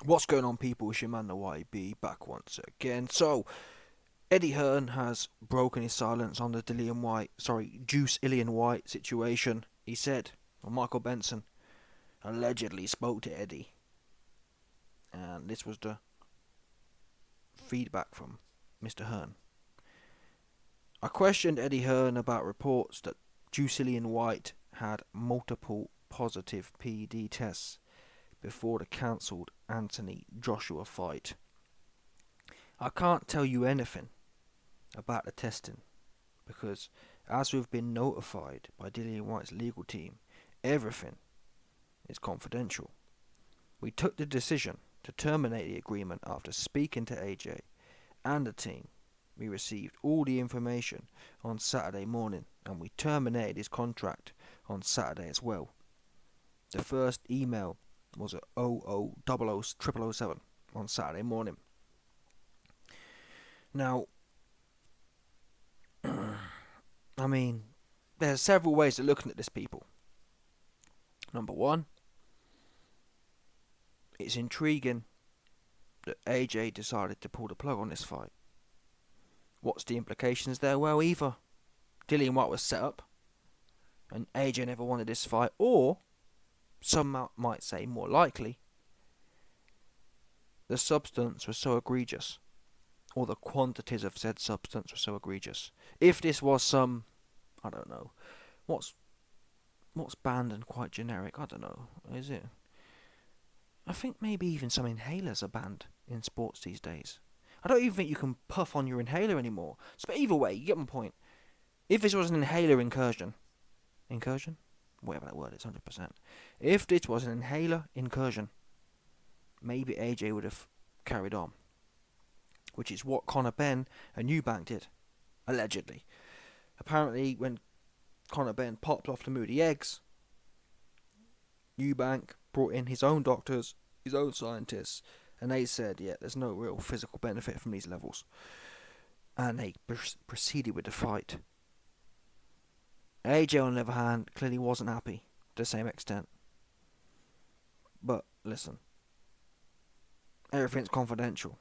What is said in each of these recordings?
What's going on, people? It's your man, the YB, back once again. So, Eddie Hearn has broken his silence on the Juice Dillian Whyte situation. He said, Michael Benson allegedly spoke to Eddie, and this was the feedback from Mr. Hearn. I questioned Eddie Hearn about reports that Juice Dillian Whyte had multiple positive PED tests before the cancelled Anthony Joshua fight. I can't tell you anything about the testing because, as we've been notified by Dillian Whyte's legal team, everything is confidential. We took the decision to terminate the agreement after speaking to AJ and the team. We received all the information on Saturday morning, and we terminated his contract on Saturday as well. The first email was at 000007 on Saturday morning. Now, I mean, there's several ways of looking at this, people. Number one, it's intriguing that AJ decided to pull the plug on this fight. What's the implications there? Well, either Dillian Whyte was set up and AJ never wanted this fight, or some might say more likely, the substance was so egregious, or the quantities of said substance were so egregious. If this was some, I don't know, what's banned and quite generic, I don't know, is it? I think maybe even some inhalers are banned in sports these days. I don't even think you can puff on your inhaler anymore. But either way, you get my point. If this was an inhaler incursion, whatever that word is, 100%. If this was an inhaler incursion, maybe AJ would have carried on, which is what Conor Benn and Eubank did, allegedly. Apparently, when Conor Benn popped off the Moody Eggs, Eubank brought in his own doctors, his own scientists, and they said, yeah, there's no real physical benefit from these levels. And they proceeded with the fight. AJ, on the other hand, clearly wasn't happy to the same extent. But, listen, everything's confidential.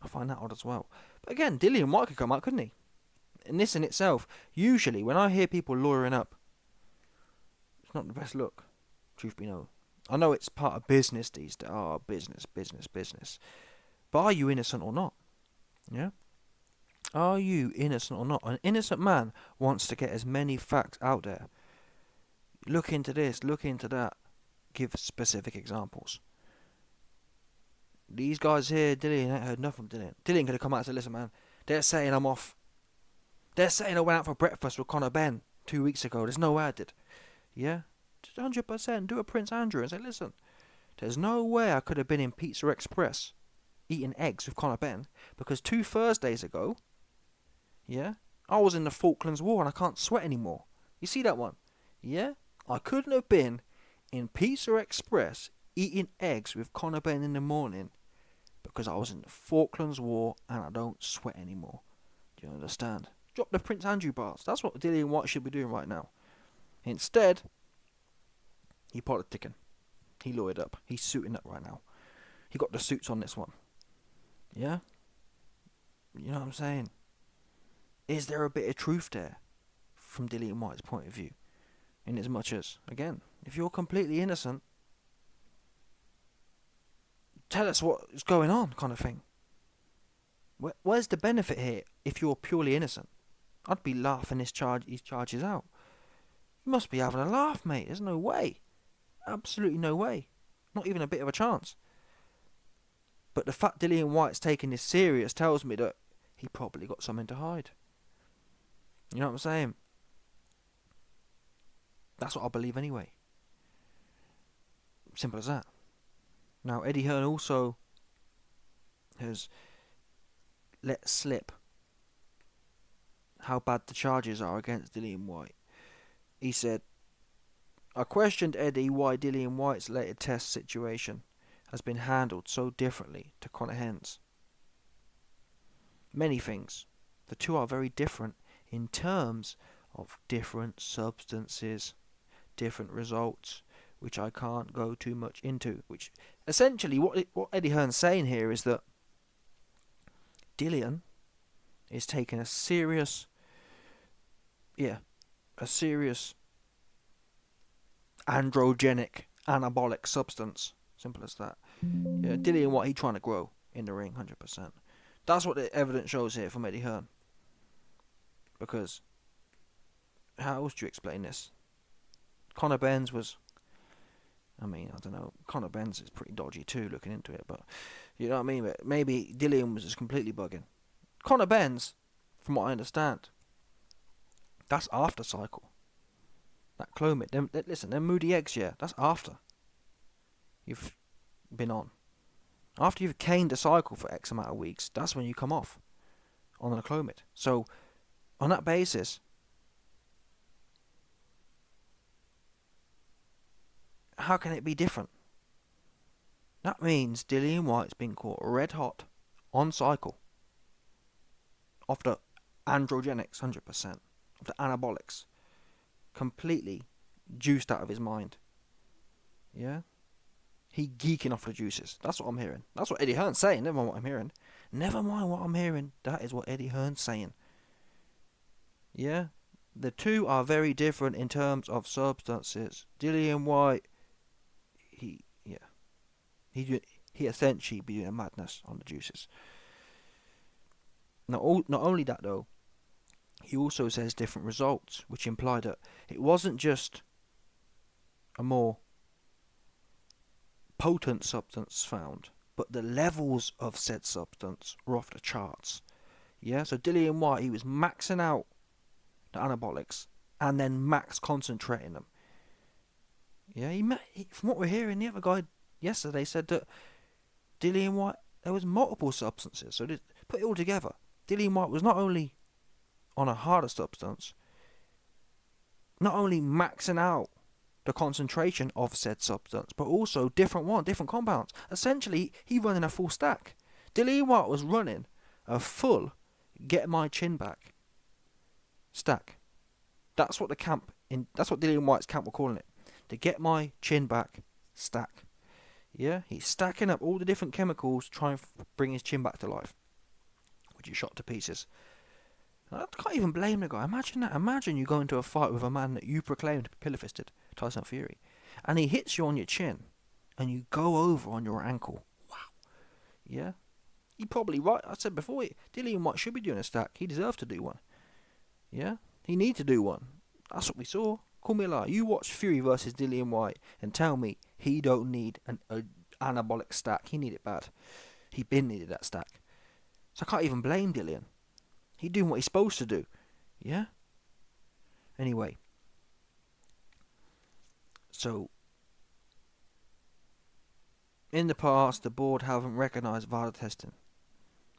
I find that odd as well. But again, Dillian Whyte could come out, couldn't he? And this in itself, usually, when I hear people lawyering up, it's not the best look, truth be known. I know it's part of business these days. Oh, business. But are you innocent or not? Yeah? Are you innocent or not? An innocent man wants to get as many facts out there. Look into this, look into that. Give specific examples. These guys here, Dillian, ain't heard nothing from Dillian. Dillian could have come out and said, listen, man, they're saying I'm off. They're saying I went out for breakfast with Conor Benn 2 weeks ago. There's no way I did. Yeah? 100%. Do a Prince Andrew and say, listen, there's no way I could have been in Pizza Express eating eggs with Conor Benn because 2 Thursdays ago, yeah, I was in the Falklands War and I can't sweat anymore. You see that one? Yeah? I couldn't have been in Pizza Express eating eggs with Conor Benn in the morning because I was in the Falklands War and I don't sweat anymore. Do you understand? Drop the Prince Andrew bars. That's what Dillian Whyte should be doing right now. Instead, he politicking. He lawyered up. He's suiting up right now. He got the suits on this one. Yeah? You know what I'm saying? Is there a bit of truth there from Dillian Whyte's point of view? In as much as, again, if you're completely innocent, tell us what is going on, kind of thing. Where's the benefit here if you're purely innocent? I'd be laughing these charges out. You must be having a laugh, mate. There's no way. Absolutely no way. Not even a bit of a chance. But the fact Dillian Whyte's taking this serious tells me that he probably got something to hide. You know what I'm saying? That's what I believe anyway. Simple as that. Now, Eddie Hearn also has let slip how bad the charges are against Dillian Whyte. He said, I questioned Eddie why Dillian Whyte's later test situation has been handled so differently to Conor Henn's. Many things. The two are very different in terms of different substances, different results, which I can't go too much into. Which essentially, what Eddie Hearn's saying here is that Dillian is taking a serious androgenic anabolic substance. Simple as that. Yeah, Dillian Whyte, he's trying to grow in the ring, 100%. That's what the evidence shows here from Eddie Hearn. Because how else do you explain this? Conor Benz was, I don't know. Conor Benz is pretty dodgy too, looking into it. But you know what I mean. But maybe Dillian was just completely bugging. Conor Benz, from what I understand, that's after cycle. That Clomid, them moody eggs, yeah, that's after you've been on. After you've caned the cycle for X amount of weeks, that's when you come off on the Clomid. So, on that basis, how can it be different? That means Dillian Whyte's been caught red hot on cycle of the androgenics, 100%, of the anabolics, completely juiced out of his mind. Yeah? He geeking off the juices. That's what I'm hearing. That's what Eddie Hearn's saying. Never mind what I'm hearing. Never mind what I'm hearing. That is what Eddie Hearn's saying. Yeah? The two are very different in terms of substances. Dillian Whyte, he essentially be doing a madness on the juices. Not only that though, he also says different results, which imply that it wasn't just a more potent substance found, but the levels of said substance were off the charts. Yeah, so Dillian Whyte, he was maxing out the anabolics and then max concentrating them. Yeah, from what we're hearing, the other guy yesterday said that Dillian Whyte, there was multiple substances. So put it all together, Dillian Whyte was not only on a harder substance, not only maxing out the concentration of said substance, but also different compounds. Essentially, he running a full stack. Dillian Whyte was running a full get my chin back stack. That's what Dillian Whyte's camp were calling it. The get my chin back stack. Yeah, he's stacking up all the different chemicals to try and bring his chin back to life, which is shot to pieces. I can't even blame the guy. Imagine that. Imagine you go into a fight with a man that you proclaim to be pillar-fisted, Tyson Fury, and he hits you on your chin, and you go over on your ankle. Wow. Yeah? He probably right. I said before, Dillian Whyte should be doing a stack. He deserves to do one. Yeah? He needs to do one. That's what we saw. Call me a liar. You watch Fury versus Dillian Whyte and tell me he don't need an anabolic stack. He need it bad. He been needed that stack. So I can't even blame Dillian. He doing what he's supposed to do. Yeah? Anyway. So, in the past, the board haven't recognised VADA testing.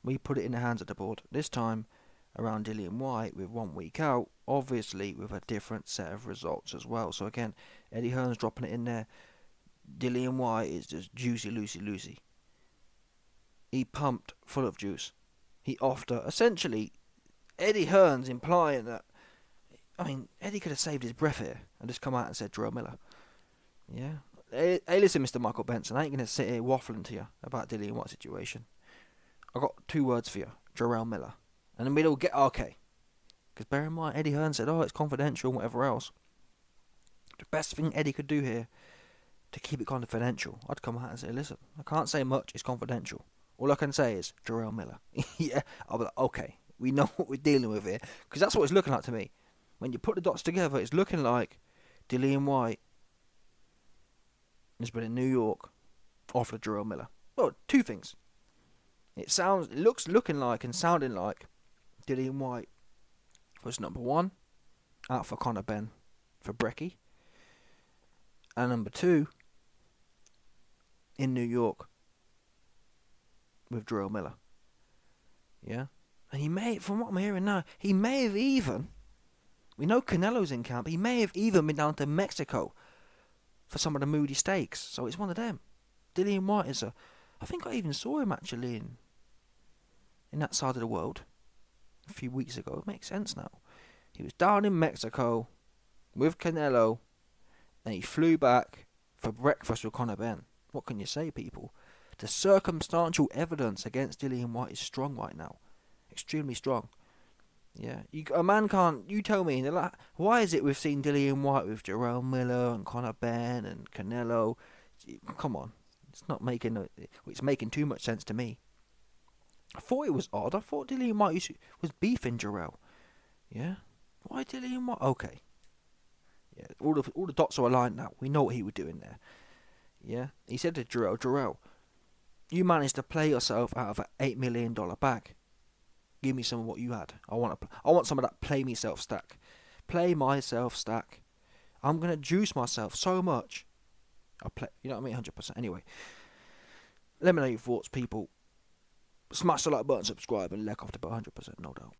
We put it in the hands of the board. This time, around Dillian Whyte, with 1 week out, obviously with a different set of results as well. So again, Eddie Hearn's dropping it in there. Dillian Whyte is just juicy, loosey. He pumped full of juice. He offed her. Essentially, Eddie Hearn's implying that, Eddie could have saved his breath here and just come out and said Jarrell Miller. Yeah. Hey, listen, Mr. Michael Benson, I ain't going to sit here waffling to you about Dillian Whyte's situation. I got 2 words for you. Jarrell Miller. And then we'll get okay. Because bear in mind, Eddie Hearn said, it's confidential and whatever else. The best thing Eddie could do here, to keep it confidential, I'd come out and say, listen, I can't say much, it's confidential. All I can say is Jarrell Miller. Yeah, I'll be like, okay, we know what we're dealing with here. Because that's what it's looking like to me. When you put the dots together, it's looking like Dillian Whyte has been in New York off of Jarrell Miller. Well, 2 things. Looking like and sounding like Dillian Whyte was number 1, out for Conor Ben for Brecky. And number 2, in New York with Jarrell Miller. Yeah? And he may, from what I'm hearing now, he may have even, we know Canelo's in camp, he may have even been down to Mexico for some of the moody steaks. So it's one of them. Dillian Whyte is I think I even saw him actually in that side of the world a few weeks ago. It makes sense now. He was down in Mexico with Canelo, and he flew back for breakfast with Conor Benn. What can you say, people? The circumstantial evidence against Dillian Whyte is strong right now. Extremely strong. Yeah, a man can't. You tell me, why is it we've seen Dillian Whyte with Jarrell Miller and Conor Benn and Canelo? Come on, it's making too much sense to me. I thought it was odd. I thought Dillian Whyte was beefing Jarrell. Yeah, why Dillian Whyte? Okay, yeah, all the dots are aligned now. We know what he was doing there. Yeah, he said to Jarrell, you managed to play yourself out of an $8 million bag. Give me some of what you had. I want some of that play myself stack. Play myself stack. I'm gonna juice myself so much. I'll play. You know what I mean? 100%. Anyway, let me know your thoughts, people. Smash the like button, subscribe, and leg off to about 100%, no doubt.